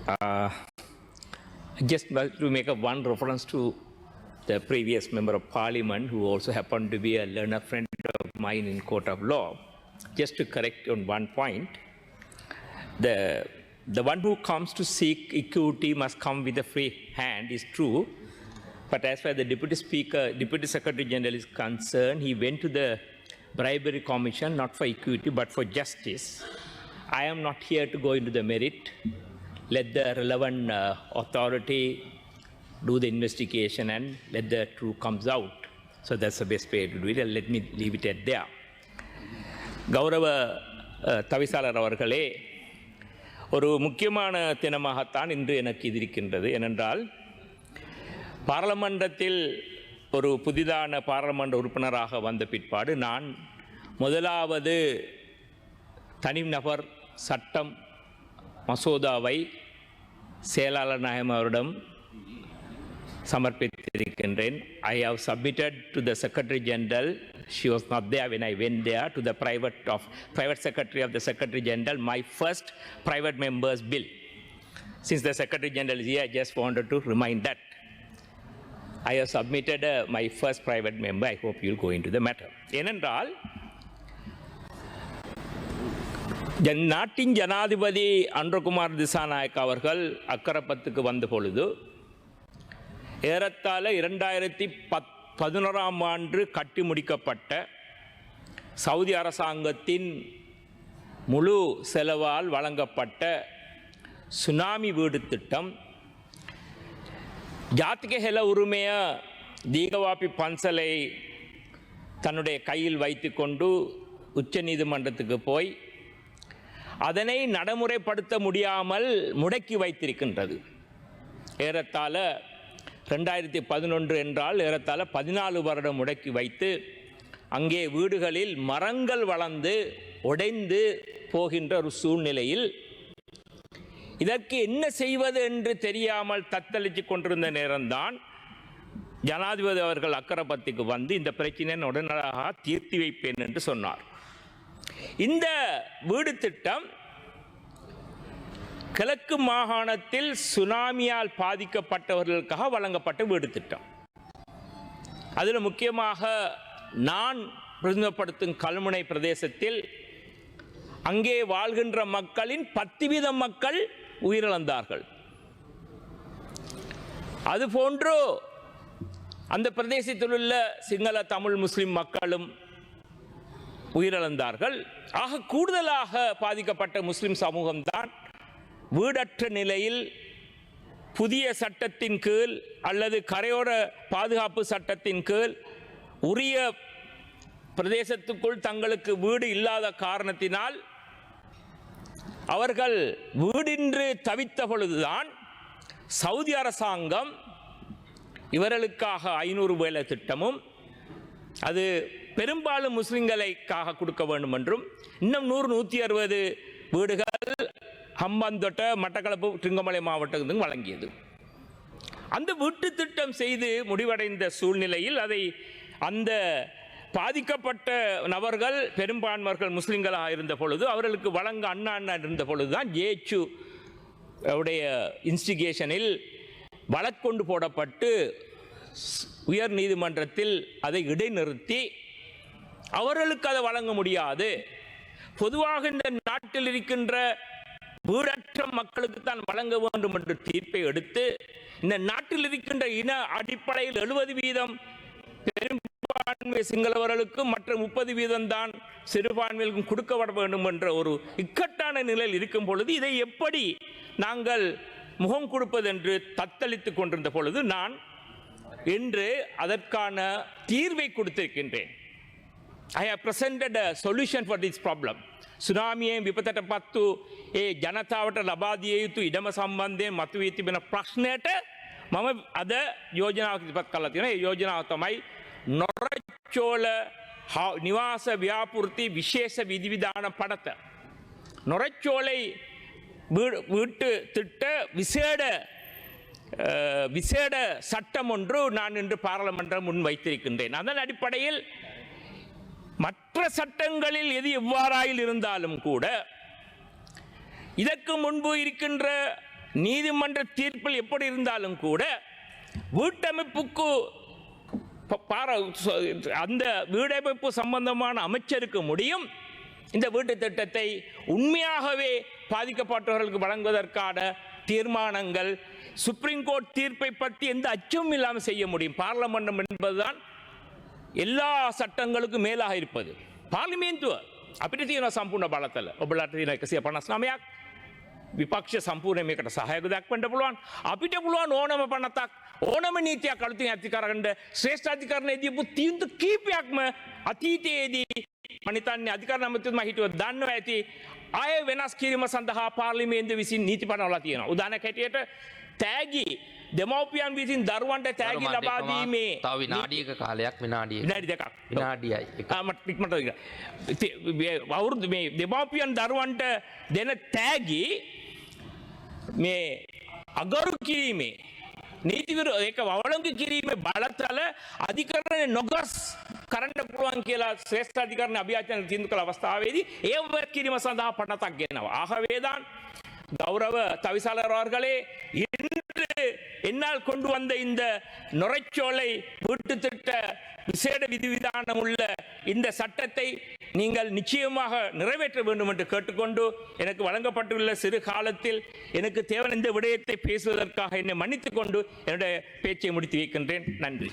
Uh, just to make one reference to the previous member of parliament who also happened to be a learner friend of mine in court of law, just to correct on one point, the one who comes to seek equity must come with a free hand is true, but as far as the deputy secretary general is concerned, he went to the bribery commission not for equity but for justice. I am not here to go into the merit. Let the relevant authority do the investigation and let the truth comes out. So that's the best way to do it. And let me leave it at there. கௌரவ தவிசாளர் அவர்களே, ஒரு முக்கியமான தினமாகத்தான் இன்று எனக்கு இது இருக்கின்றது. ஏனென்றால் பாராளுமன்றத்தில் ஒரு புதிதான பாராளுமன்ற உறுப்பினராக வந்த பிற்பாடு நான் முதலாவது தனிநபர் சட்டம் மசோதாவை செயலாளர் நாயகம் அவரிடம் சமர்ப்பித்திருக்கின்றேன். I have submitted to the Secretary General. She was not there when I went there, to the private secretary of the Secretary General, my first private member's bill. Since the Secretary General is here, I just wanted to remind that. I have submitted my first private member. I hope you will go into the matter. ஏனென்றால் நாட்டின் ஜனாதிபதி அன்ரகுமார் திசாநாயக் அவர்கள் அக்கரப்பத்துக்கு வந்த பொழுது ஏறத்தாழ 2011ஆம் ஆண்டு கட்டி முடிக்கப்பட்ட சவுதி அரசாங்கத்தின் முழு செலவால் வழங்கப்பட்ட சுனாமி வீடு திட்டம் ஜாத்திக ஹெல உரிமைய தீகவாபி பன்சலை தன்னுடைய கையில் வைத்து கொண்டு உச்ச நீதிமன்றத்துக்கு போய் அதனை நடைமுறைப்படுத்த முடியாமல் முடக்கி வைத்திருக்கின்றது. ஏறத்தாழ 2011 என்றால் ஏறத்தாழ 14 வருடம் முடக்கி வைத்து அங்கே வீடுகளில் மரங்கள் வளர்ந்து உடைந்து போகின்ற ஒரு சூழ்நிலையில் இதற்கு என்ன செய்வது என்று தெரியாமல் தத்தளித்து கொண்டிருந்த நேரம்தான் ஜனாதிபதி அவர்கள் அக்கரப்பத்துக்கு வந்து இந்த பிரச்சனையை உடனடியாக தீர்த்து வைப்பேன் என்று சொன்னார். இந்த வீடு திட்டம் கிழக்கு மாகாணத்தில் சுனாமியால் பாதிக்கப்பட்டவர்களுக்காக வழங்கப்பட்ட வீடு திட்டம். அதில் முக்கியமாக நான் பிரதிநிதிப்படுத்தும் கல்முனை பிரதேசத்தில் அங்கே வாழ்கின்ற மக்களின் 10% மக்கள் உயிரிழந்தார்கள். அதுபோன்று அந்த பிரதேசத்தில் உள்ள சிங்கள தமிழ் முஸ்லிம் மக்களும் உயிரிழந்தார்கள். ஆக கூடுதலாக பாதிக்கப்பட்ட முஸ்லிம் சமூகம்தான் வீடற்ற நிலையில் புதிய சட்டத்தின் கீழ் அல்லது கரையோர பாதுகாப்பு சட்டத்தின் கீழ் உரிய பிரதேசத்துக்குள் தங்களுக்கு வீடு இல்லாத காரணத்தினால் அவர்கள் வீடின்றி தவித்த பொழுதுதான் சவுதி அரசாங்கம் இவர்களுக்காக 500 வேலை திட்டமும், அது பெரும்பாலும் முஸ்லிம்களுக்காக கொடுக்க வேண்டும் என்றும், இன்னும் 100-160 வீடுகள் ஹம்பாந்தோட்ட மட்டக்களப்பு திருங்கமலை மாவட்டத்துக்கு வழங்கியது. அந்த வீட்டு திட்டம் செய்து முடிவடைந்த சூழ்நிலையில் அதை அந்த பாதிக்கப்பட்ட நபர்கள் பெரும்பான்மையர்கள் முஸ்லிம்களாக இருந்த பொழுது அவர்களுக்கு வழங்க அண்ணா இருந்த பொழுதுதான் ஜேச்சு உடைய இன்ஸ்டிகேஷனில் வழக்கொண்டு போடப்பட்டு உயர் நீதிமன்றத்தில் அதை இடைநிறுத்தி அவர்களுக்கு அதை வழங்க முடியாது, பொதுவாக இந்த நாட்டில் இருக்கின்ற வீடற்ற மக்களுக்கு தான் வழங்க வேண்டும் என்ற தீர்ப்பை எடுத்து இந்த நாட்டில் இருக்கின்ற இன அடிப்படையில் 70% பெரும்பான்மை சிங்களவர்களுக்கும் மற்ற 30% தான் சிறுபான்மைகளுக்கும் கொடுக்கப்பட வேண்டும் என்ற ஒரு இக்கட்டான நிலையில் இருக்கும் பொழுது இதை எப்படி நாங்கள் முகம் கொடுப்பது என்று தத்தளித்துக் கொண்டிருந்த பொழுது நான் இன்று அதற்கான தீர்வை கொடுத்திருக்கின்றேன். I have presented a solution for this problem. සුනාමියෙන් විපතට පත් වූ ඒ ජනතාවට ලබා දිය යුතු ඉඩම සම්බන්ධයෙන් මතුවී තිබෙන ප්‍රශ්නයට මම අද යෝජනාවක් ඉදිරිපත් කරලා තියෙනවා. ඒ යෝජනාව තමයි නොරච්චෝල නිවාස ව්‍යාපෘති විශේෂ විධිවිධාන පනත. නොරච්චෝலை வீட்டு திட்ட விசேட சட்டம் ஒன்று நான் இன்று பாராளுமன்றம் முன் வைத்திருக்கின்றேன். அதன் அடிப்படையில் மற்ற சட்டங்களில் எது எவ்வாறாயில் இருந்தாலும் கூட இதற்கு முன்பு இருக்கின்ற நீதிமன்ற தீர்ப்பில் எப்படி இருந்தாலும் கூட வீட்டமைப்புக்கு அந்த வீடமைப்பு சம்பந்தமான அமைச்சருக்கு முடியும் இந்த வீட்டு திட்டத்தை உண்மையாகவே பாதிக்கப்பட்டவர்களுக்கு வழங்குவதற்கான தீர்மானங்கள் சுப்ரீம் கோர்ட் தீர்ப்பை பற்றி எந்த அச்சமும் இல்லாமல் செய்ய முடியும். பார்லமென்ட் என்பதுதான் எல்லா சட்டங்களுக்கும் மேலாக இருப்பது. පාර්ලිමේන්තුව අපිට තියෙන සම්පූර්ණ බලතල ඔබලාට තියෙන 159ක් විපක්ෂ සම්පූර්ණ මේකට සහයෝග දක්වන්න පුළුවන්. අපිට පුළුවන් ඕනම පනතක් ඕනම නීතියක් අලුතින් ඇති කරගන්න ශ්‍රේෂ්ඨ අධිකරණයේදී දීපු තීන්දුව කීපයක්ම අතීතයේදී මනිතන්නේ අධිකරණ අමාත්‍යතුමා හිටියොත් දන්නවා ඇති ආය වෙනස් කිරීම සඳහා පාර්ලිමේන්තුව විසින් නීති පනවලා තියෙනවා. උදාහරණයක් හැටියට තෑගි දෙමව්පියන් විසින් දරුවන්ට තෑගි ලබා දීමේ තව විනාඩියක කාලයක් විනාඩි දෙකක් විනාඩියයි අවුරුදු මේ දෙමව්පියන් දරුවන්ට දෙන තෑගි මේ අගරු කිරීමේ නීති විරෝධ ඒක වවලංගු කිරීමේ බලතල අධිකරණයේ නොගස් කරන්න පුළුවන් කියලා ශ්‍රේෂ්ඨ අධිකරණ අභියාචන තීන්දුව කළ අවස්ථාවේදී ඒ වග කිරීම සඳහා පනතක් ගෙනවා. ஆகவேதான் கௌரவ தவிசாளர் அவர்களே இன்று என்னால் கொண்டு வந்த இந்த நுரைச்சோலை வீட்டு திட்ட விசேட விதிவிதானம் உள்ள இந்த சட்டத்தை நீங்கள் நிச்சயமாக நிறைவேற்ற வேண்டும் என்று கேட்டுக்கொண்டு எனக்கு வழங்கப்பட்டுள்ள சிறு காலத்தில் எனக்கு தேவையான இந்த விடயத்தை பேசுவதற்காக என்னை மன்னித்துக் கொண்டு என்னுடைய பேச்சை முடித்து வைக்கின்றேன். நன்றி.